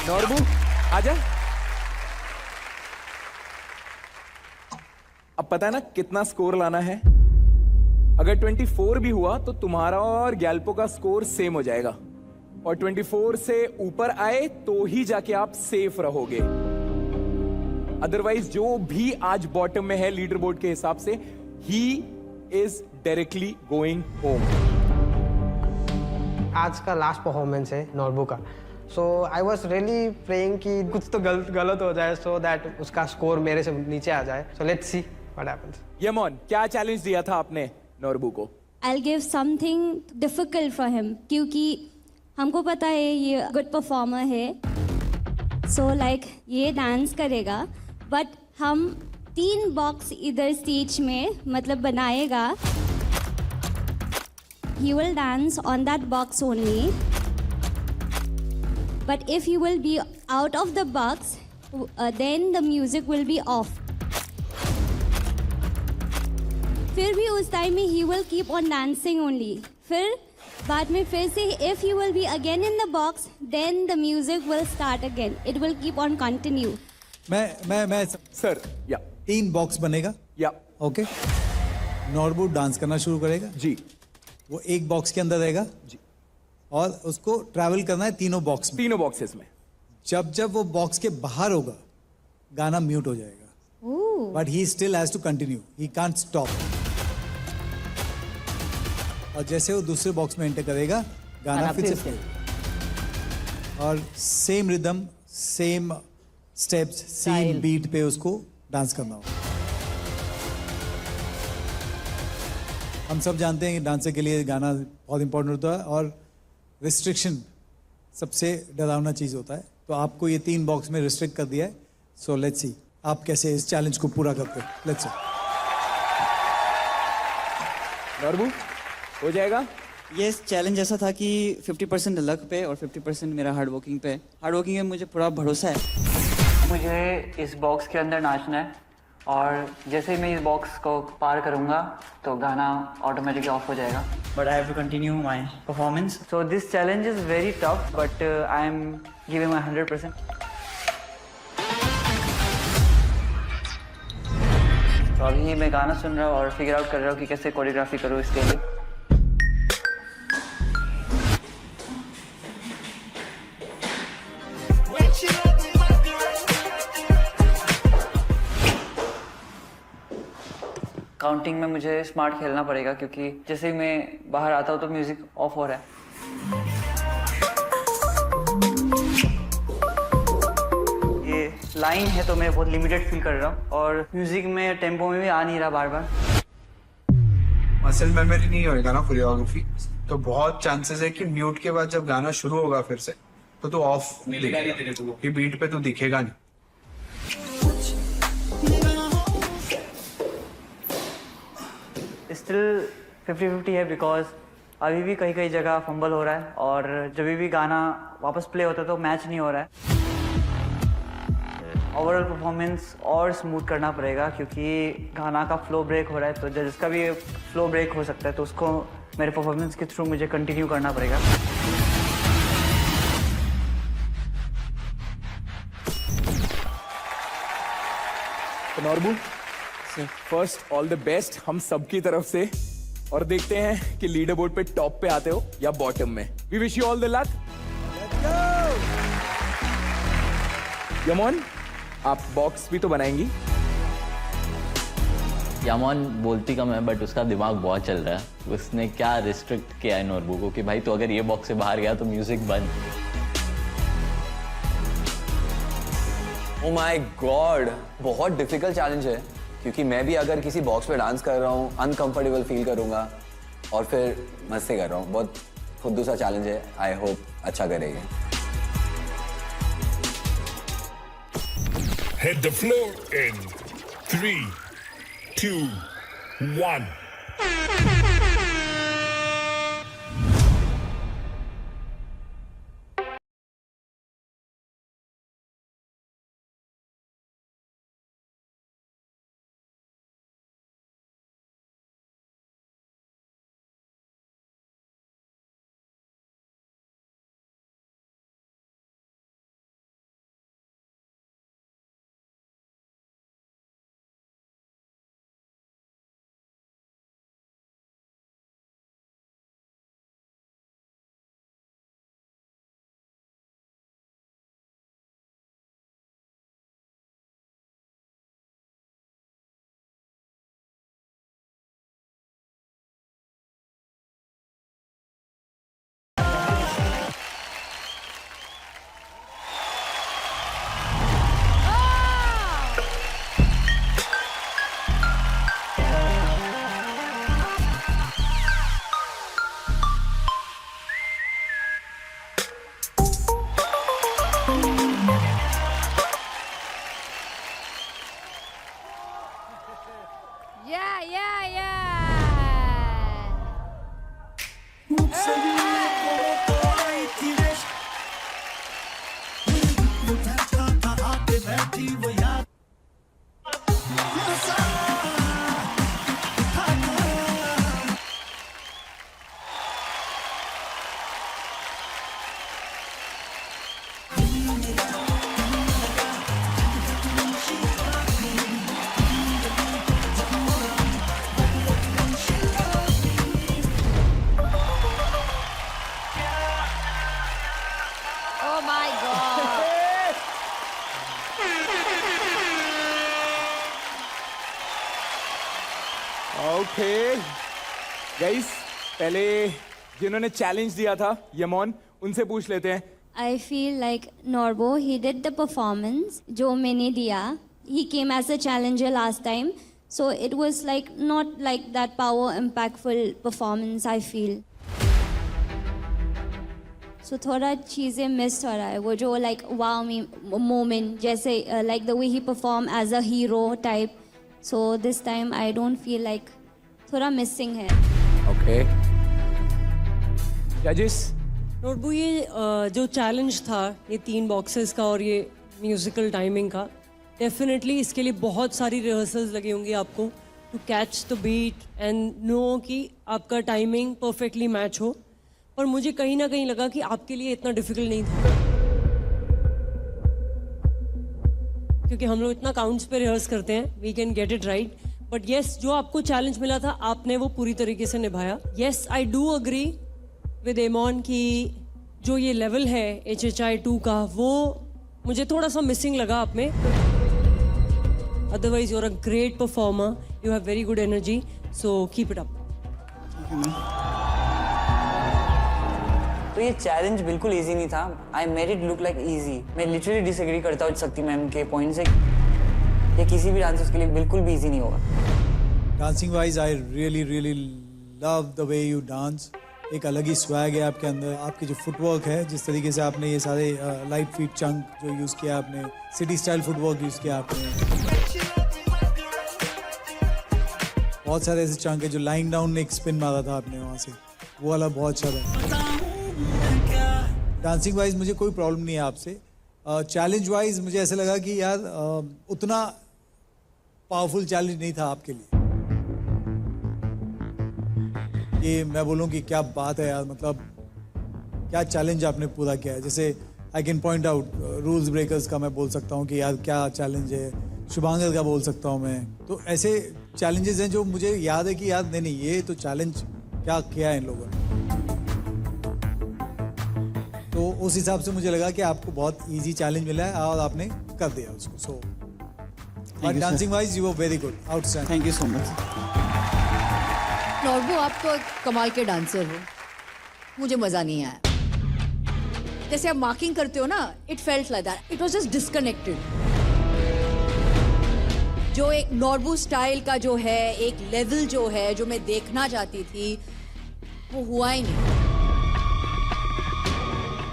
नॉर्बू आजा। अब पता है ना कितना स्कोर लाना है। अगर 24 भी हुआ तो तुम्हारा और गैल्पो का स्कोर सेम हो जाएगा, और 24 से ऊपर आए तो ही जाके आप सेफ रहोगे। अदरवाइज जो भी आज बॉटम में है लीडर बोर्ड के हिसाब से, he is directly going home. आज का लास्ट परफॉर्मेंस है नॉर्बू का, सो आई वॉज रियली प्रेइंग कि कुछ तो गलत हो जाए, सो दैट उसका स्कोर मेरे से नीचे आ जाए। So let's see what happens. Yemen, क्या चैलेंज दिया था आपने नॉर्बू को? I'll give something difficult for him क्योंकि हमको पता है ये गुड परफॉर्मर है, सो लाइक ये डांस करेगा, बट हम 3 बॉक्स इधर स्टेज में मतलब बनाएगा। He will dance on that box only, but if he will be out of the box, then the music will be off. फिर भी उस टाइम में he will keep on dancing only. फिर बाद में फिर से if he will be again in the box, then the music will start again. It will keep on continue. मैं सर या 3 बॉक्स बनेगा। या ओके, नॉर्बू डांस करना शुरू करेगा जी वो एक बॉक्स के अंदर रहेगा जी, और उसको ट्रैवल करना है तीनों बॉक्स में। तीनों बॉक्सेस में। जब जब वो बॉक्स के बाहर होगा गाना म्यूट हो जाएगा, but he still has to continue, he can't stop. और जैसे वो दूसरे बॉक्स में एंटर करेगा गाना फिर से play। और same rhythm, same steps, same beat पे उसको डांस करना होगा। हम सब जानते हैं कि डांसर के लिए गाना बहुत इंपॉर्टेंट होता है, और रिस्ट्रिक्शन सबसे डरावना चीज़ होता है। तो आपको ये 3 बॉक्स में रिस्ट्रिक्ट कर दिया है। सो लेट्स सी आप कैसे इस चैलेंज को पूरा करते हो। Let's see. नॉर्बू हो जाएगा। ये चैलेंज ऐसा था कि 50% लक पे और 50% मेरा हार्ड वर्किंग पे। हार्ड वर्किंग में मुझे पूरा भरोसा है। मुझे इस बॉक्स के अंदर नाचना है, और जैसे ही मैं इस बॉक्स को पार करूंगा तो गाना ऑटोमेटिकली ऑफ हो जाएगा। But I have to continue my performance. So this challenge is very tough, but I am giving my 100%। तो अभी मैं गाना सुन रहा हूँ और फिगर आउट कर रहा हूँ कि कैसे कोरियोग्राफी करूँ इसके लिए। काउंटिंग में मुझे स्मार्ट खेलना पड़ेगा, क्योंकि जैसे ही मैं बाहर आता हूँ तो म्यूजिक ऑफ हो रहा है। ये लाइन है तो मैं बहुत लिमिटेड फील कर रहा हूँ, और म्यूजिक में टेम्पो में भी आ नहीं रहा बार बार। मसल मेमोरी नहीं होएगा ना कोरियोग्राफी, तो बहुत चांसेस है कि म्यूट के बाद जब गाना शुरू होगा फिर से तो तू ऑफ नहीं दिखेगा, कि बीट पे तू दिखेगा नहीं। स्टिल 50-50 है, बिकॉज अभी भी कहीं कहीं जगह फंबल हो रहा है, और जब भी गाना वापस प्ले होता है तो मैच नहीं हो रहा है। ओवरऑल परफॉर्मेंस और स्मूथ करना पड़ेगा, क्योंकि गाना का फ्लो ब्रेक हो रहा है, तो जिसका भी फ्लो ब्रेक हो सकता है तो उसको मेरे परफॉर्मेंस के थ्रू मुझे कंटिन्यू करना पड़ेगा। तो Norbu first all the best हम सबकी तरफ से, और देखते हैं कि लीडर बोर्ड पे टॉप पे आते हो या बॉटम में। We wish you all the luck. Yaman, आप बॉक्स भी तो बनाएंगी। यामन बोलती कम है बट उसका दिमाग बहुत चल रहा है। उसने क्या रिस्ट्रिक्ट किया है नॉर्बू को कि भाई तो अगर ये बॉक्स से बाहर गया तो म्यूजिक बंद। ओ माय गॉड, बहुत डिफिकल्ट चैलेंज है, क्योंकि मैं भी अगर किसी बॉक्स पे डांस कर रहा हूँ अनकंफर्टेबल फील करूंगा, और फिर मस्ती कर रहा हूँ। बहुत खुद दूसरा चैलेंज है। आई होप अच्छा करेंगे। Hit the floor in 3, 2, 1. Oh my God. Okay guys, पहले जिन्होंने चैलेंज दिया था यमोन, उनसे पूछ लेते हैं. I feel like Norbo, he did the performance जो मैंने दिया. He came as a challenger last time, so it was like not like that power impactful performance I feel. So थोड़ा चीज़ें मिस हो रहा है, वो जो like wow me moment, जैसे like the way he performed as a hero type. So this time I don't feel like थोड़ा missing है. ओके जजेस. नोटबू, ये जो चैलेंज था ये 3 बॉक्सेस का और ये म्यूजिकल टाइमिंग का, डेफिनेटली इसके लिए बहुत सारी रिहर्सल्स लगी होंगी आपको to catch the beat and know कि आपका टाइमिंग परफेक्टली मैच हो. पर मुझे कहीं ना कहीं लगा कि आपके लिए इतना डिफिकल्ट नहीं था, क्योंकि हम लोग इतना काउंट्स पे रिहर्स करते हैं, we can get it right. But yes, जो आपको चैलेंज मिला था आपने वो पूरी तरीके से निभाया. Yes, I do agree with Emon कि जो ये लेवल है HHI 2 का, वो मुझे थोड़ा सा मिसिंग लगा आप में. Otherwise you are a great performer, you have very good energy, so keep it up. तो ये चैलेंज बिल्कुल इजी नहीं था. I made it look like easy. मैं लिटरली डिसएग्री करता हूँ शक्ति मैम के पॉइंट से. ये किसी भी डांसर्स के लिए बिल्कुल भी इजी नहीं होगा. Dancing wise I really really love the way you dance. एक अलग ही स्वैग है आपके अंदर. आपकी जो फुटवर्क है, जिस तरीके से आपने ये सारे लाइट फीट चंक जो यूज़ किया आपने, सिटी स्टाइल फुटवर्क यूज़ किया आपने. बहुत सारे ऐसे चंक है जो लाइन डाउन एक स्पिन मारा था आपने वहाँ से, वो वाला बहुत अच्छा था. डांसिंग वाइज मुझे कोई प्रॉब्लम नहीं है आपसे. चैलेंज वाइज मुझे ऐसा लगा कि यार उतना पावरफुल चैलेंज नहीं था आपके लिए. ये मैं बोलूँ कि क्या बात है यार, मतलब क्या चैलेंज आपने पूरा किया है. जैसे I can point out rules breakers का मैं बोल सकता हूँ कि यार क्या चैलेंज है. शुभांकर का बोल सकता हूँ मैं. तो ऐसे चैलेंजेस हैं जो मुझे याद है कि यार नहीं ये तो चैलेंज क्या किया है इन लोगों ने. तो उस हिसाब से मुझे लगा कि आपको बहुत इजी चैलेंज मिला है और आपने कर दिया उसको. So but dancing wise you were very good, outstanding. Thank you so much. Norbu, आप तो एक कमाल के डांसर हो, मुझे मजा नहीं आया. जैसे आप मार्किंग करते हो ना, it felt like that, it was just disconnected. जो एक नॉर्बू स्टाइल का जो है एक लेवल जो है जो मैं देखना चाहती थी, वो हुआ ही नहीं.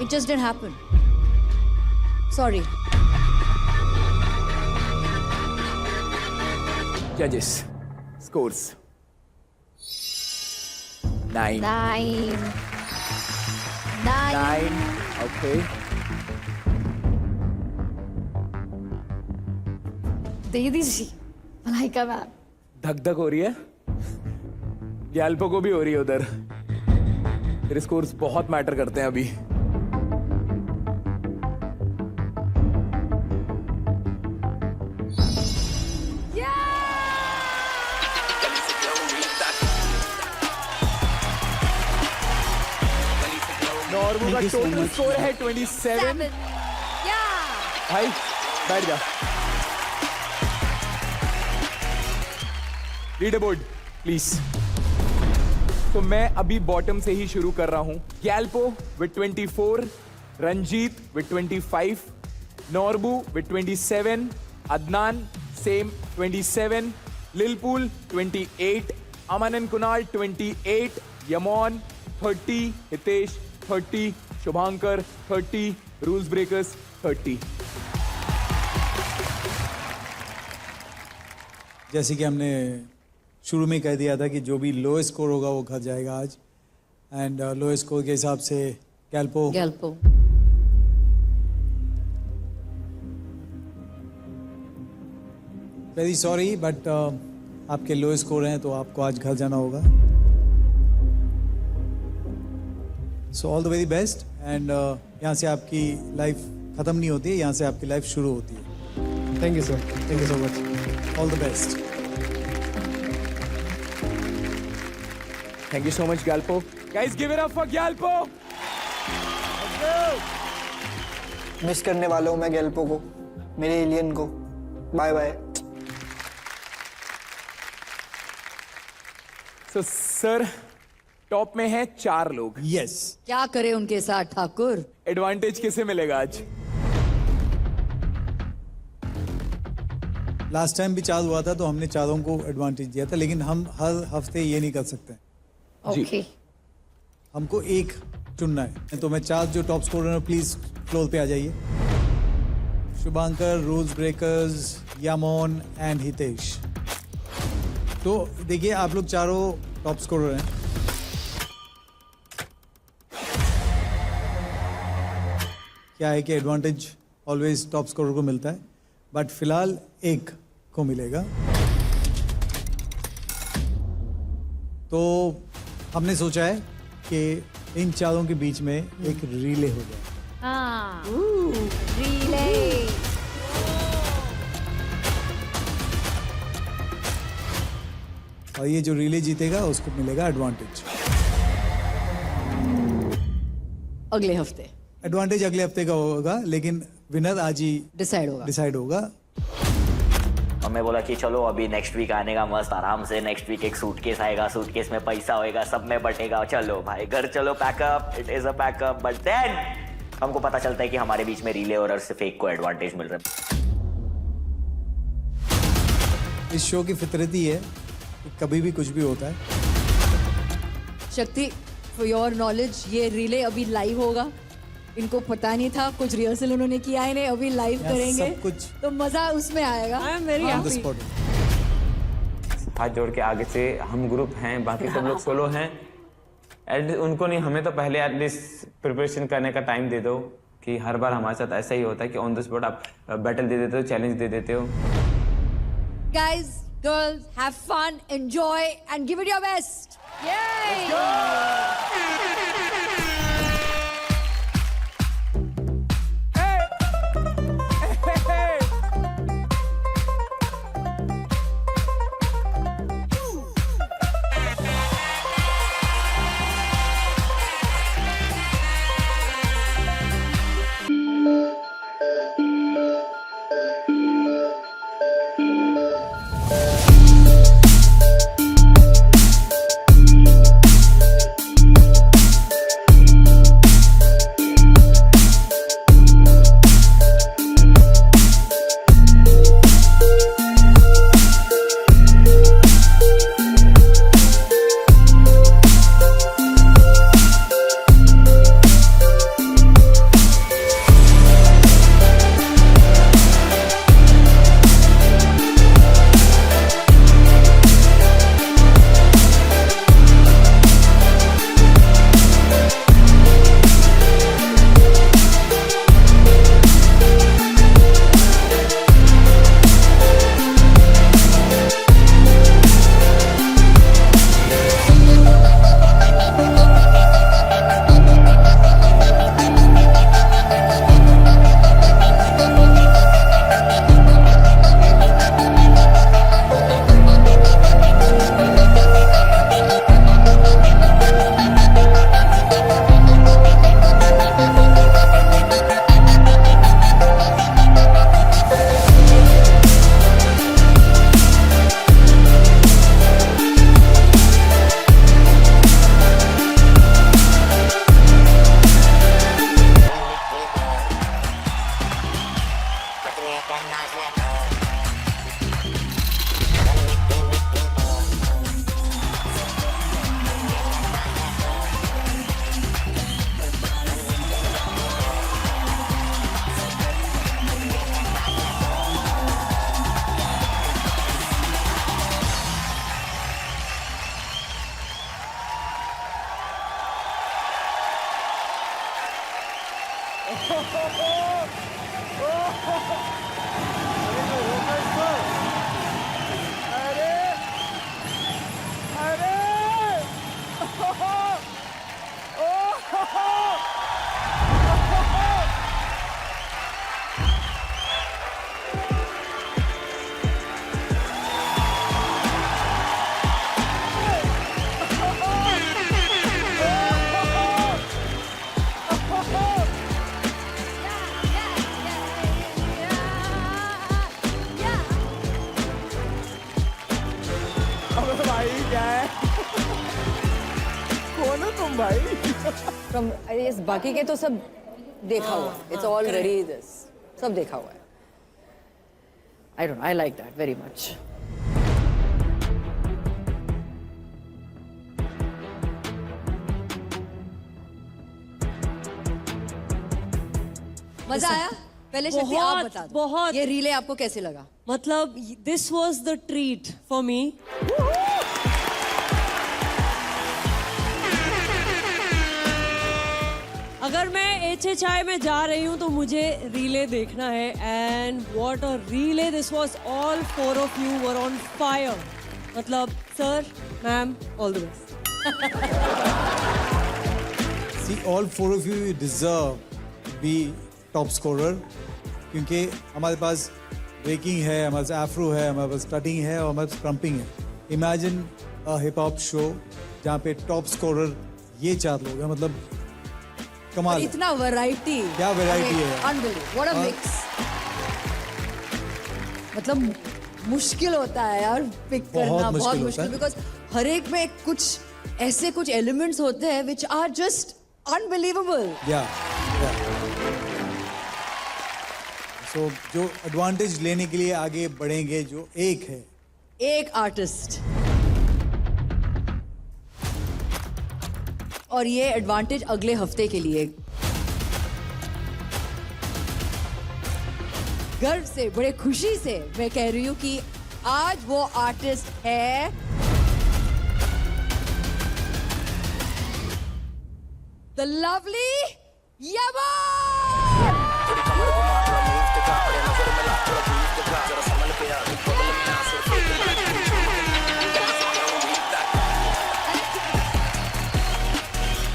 It just didn't happen. Sorry. जजेस स्कोर्स 9 9. 9. ओके दे दीजिए मलाइका मैम. धक धक हो रही है, गैल्पो को भी हो रही है उधर. तेरे स्कोर्स बहुत मैटर करते हैं अभी. नॉर्मल का टोटल स्कोर है 27. भाई बैठ जा. Leader board please. तो मैं अभी बॉटम से ही शुरू कर रहा हूं. Galpo with 24, Ranjit with 25, Norbu with 27, Adnan same 27, Lilpul 28, Aman and Kunal 28, Yamon 30, Hitesh 30, Shubhankar 30, rules breakers 30. जैसे कि हमने शुरू में कह दिया था कि जो भी लोएस्ट स्कोर होगा वो घर जाएगा आज. एंड लोएस्ट स्कोर के हिसाब से गैल्पो वेरी सॉरी बट आपके लो स्कोर हैं तो आपको आज घर जाना होगा. So all the very best and यहाँ से आपकी लाइफ ख़त्म नहीं होती है, यहाँ से आपकी लाइफ शुरू होती है. Thank you sir, thank you so much. All the best. Thank you so much, Gyalpo. Guys, give it up for Gyalpo. Miss करने वाला हूँ मैं गैल्पो को, मेरे एलियन को. Bye bye. So, sir, top में हैं 4 लोग. यस. क्या करे उनके साथ ठाकुर? एडवांटेज किसे मिलेगा आज? लास्ट टाइम भी 4 हुआ था तो हमने चारों को एडवांटेज दिया था, लेकिन हम हर हफ्ते ये नहीं कर सकते. ओके. हमको एक चुनना है. तो मैं 4 जो टॉप स्कोरर हैं प्लीज फ्लोर पे आ जाइए. Shubhankar, rules breakers, Yamon and Hitesh. तो देखिए आप लोग चारों टॉप स्कोरर हैं. क्या है कि एडवांटेज ऑलवेज टॉप स्कोरर को मिलता है, बट फिलहाल एक को मिलेगा. तो हमने सोचा है कि इन चारों के बीच में एक रिले हो जाए. हाँ. रिले. और ये जो रिले जीतेगा उसको मिलेगा एडवांटेज. अगले हफ्ते एडवांटेज अगले हफ्ते का होगा, लेकिन विनर आज ही डिसाइड होगा. और मैं बोला कि चलो अभी नेक्स्ट वीक आने का मस्त आराम से. नेक्स्ट वीक एक सूटकेस आएगा, सूटकेस में पैसा होएगा, सब में बटेगा. चलो भाई घर चलो, pack up. It is a pack up. But then हमको पता चलता है कि हमारे बीच में रिले और सिर्फ एक को एडवांटेज मिल रहा है. इस शो की फितरत ही है कि कभी भी कुछ भी होता है. शक्ति, फॉर योर नॉलेज, ये रिले अभी लाइव होगा. इनको पता नहीं था, कुछ रिहर्सल उन्होंने किया ही नहीं, अभी लाइव करेंगे सब कुछ तो मजा उसमें आएगा. I am very on the happy. Spot. हाथ जोड़ के आगे से हम ग्रुप हैं, बाकी सब लोग सोलो हैं. उनको नहीं, हमें तो पहले एटलीस्ट प्रिपरेशन करने का टाइम दे दो. कि हर बार हमारे साथ ऐसा ही होता है कि ऑन द स्पॉट आप बैटल दे देते हो, चैलेंज दे देते हो. Guys, girls, have fun, enjoy, and give it your best. Yay! खत्म भाई। From इस बाकी के तो सब देखा हुआ, it's already this, सब देखा हुआ है। I don't know, I like that very much. मजा आया? पहले शक्ति आप बता दो, बहुत। ये रीले आपको कैसे लगा? मतलब this was the treat for me. अगर मैं HHI में जा रही हूँ तो मुझे रीले देखना है। And what a relay this was, all 4 of you were on fire. मतलब sir, ma'am, all the best. See, all 4 of you deserve to be top scorer क्योंकि हमारे पास ब्रेकिंग है, हमारे पास एफ्रो है, हमारे पास कटिंग है और हमारे पास क्रम्पिंग है। Imagine a hip hop show जहाँ पे टॉप स्कोरर ये 4 लोग हैं, मतलब कमाल है। इतना वैरायटी, क्या वैरायटी है यार। Unbelievable, what a mix. मतलब मुश्किल होता है यार पिक करना, बहुत मुश्किल, बिकॉज हर एक में कुछ ऐसे कुछ एलिमेंट्स होते हैं विच आर जस्ट अनबिलीवेबल। सो जो एडवांटेज लेने के लिए आगे बढ़ेंगे जो एक है, एक आर्टिस्ट, और ये एडवांटेज अगले हफ्ते के लिए। गर्व से, बड़े खुशी से मैं कह रही हूँ कि आज वो आर्टिस्ट है the lovely Yemen.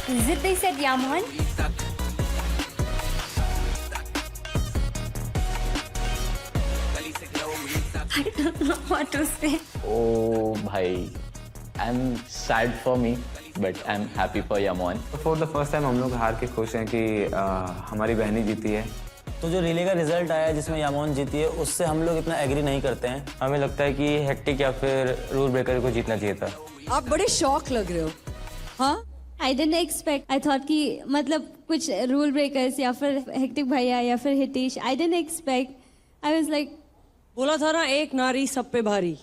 Is it they said Yaman? I don't know what to say. Oh भाई, I'm sad for me, but I'm happy for Yamon. For the first time हम लोग हार के खुश हैं कि हमारी बहनी जीती है। तो जो रिले का रिजल्ट आया जिसमें यामोन जीती है, उससे हम लोग इतना एग्री नहीं करते हैं। हमें लगता है कि हेक्टिक या फिर रूल ब्रेकर को जीतना चाहिए था। आप बड़े शॉक लग रहे हो। हाँ, I didn't expect. I thought कि मतलब कुछ रूल ब्रेकर्स या फिर हेक्टिक भैया या फिर Hitesh. I didn't expect. I was like, बोला था ना, एक नारी सब पे भारी।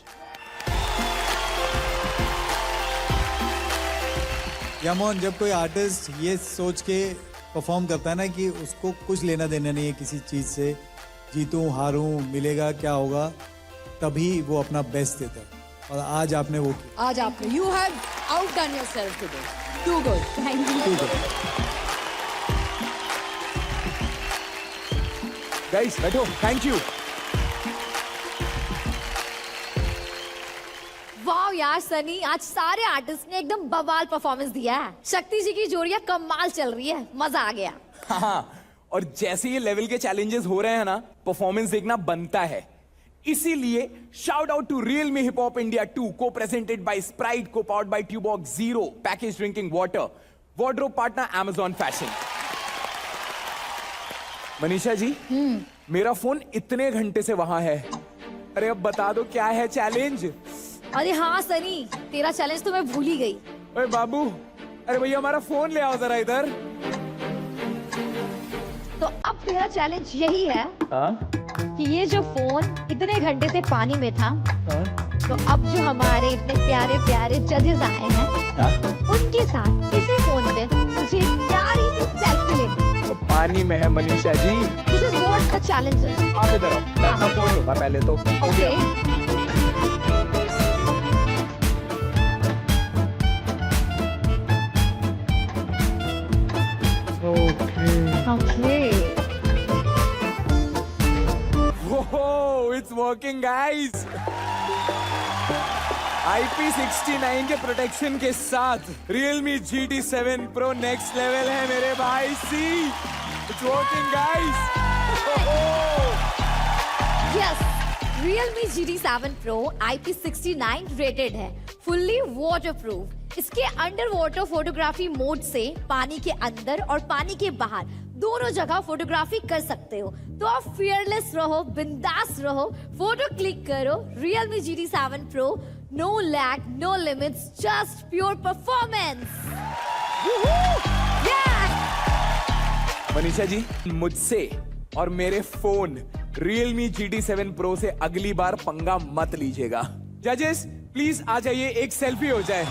यामोन, जब कोई आर्टिस्ट ये सोच के परफॉर्म करता है ना कि उसको कुछ लेना देना नहीं है किसी चीज़ से, जीतूं हारूं मिलेगा क्या होगा, तभी वो अपना बेस्ट देता है। और आज आपने वो किया। आज आपने, you have outdone yourself today. Too good. thank you. Too good. Guys बैठो, थैंक यू। वाह यार सनी, आज सारे आर्टिस्ट ने एकदम बवाल परफॉर्मेंस दिया है। शक्ति जी की जोड़ियां कमाल चल रही है, मजा आ गया। हाँ, और जैसे ये लेवल के चैलेंजेस हो रहे हैं ना, परफॉर्मेंस देखना बनता है। इसीलिए shout out to Realme hip hop India 2, co presented by Sprite, co powered by Tubox zero, package drinking water, wardrobe partner Amazon fashion. Manisha ji, मेरा फोन इतने घंटे से वहां है। अरे अब बता दो क्या है चैलेंज? अरे हाँ सनी, तेरा चैलेंज तो मैं भूल ही गई। ओए बाबू, अरे भैया हमारा फोन ले आओ जरा इधर। तो अब तेरा चैलेंज यही है कि ये जो फोन इतने घंटे से पानी में था, तो अब जो हमारे इतने प्यारे प्यारे जजेस आए हैं, उनके साथ इसी फोन पे तुझे प्यारी सी सेल्फी लेनी। तो पानी में है Manisha ji. This is what the challenge is. आप इधर आओ, मैं अपना फोन लूंगा पहले तो। Okay. Okay. Whoa, it's working guys. IP69 के प्रोटेक्शन के साथ Realme GT7 Pro next level है मेरे भाई। See, it's working guys. Yes, Realme GT7 Pro IP69 rated है, फुल्ली वाटरप्रूफ। इसके अंडर वाटर फोटोग्राफी मोड से पानी के अंदर और पानी के बाहर दोनों जगह फोटोग्राफी कर सकते हो। तो आप फियरलेस रहो, बिंदास रहो, फोटो क्लिक करो। Realme GT7 Pro, no lag, no limits, just pure performance. Manisha ji, मुझसे और मेरे फोन Realme GT7 Pro से अगली बार पंगा मत लीजिएगा। जजेस प्लीज आ जाइए, एक सेल्फी हो जाए।